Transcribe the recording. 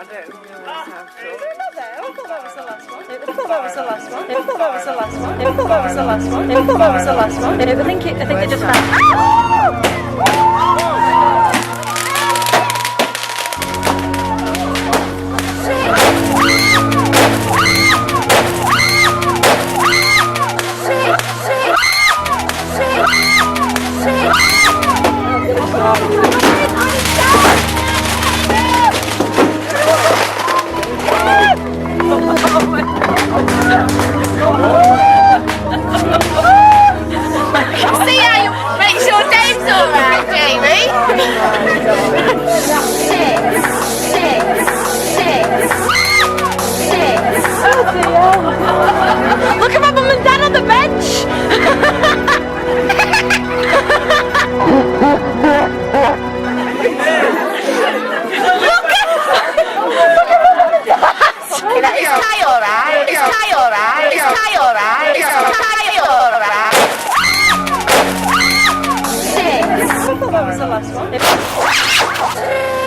don't remember this house I tour. thought that was the last one. I thought that was the last one. I thought that was the last one. I thought that was the last one. I thought that was the last one. I think it just fell. See how you make sure Dave's alright, Jamie? Look at my mum and dad on the bench! Is Kai alright? Is Kai alright? Is Kai alright? Is Kai alright? I thought that was the last one.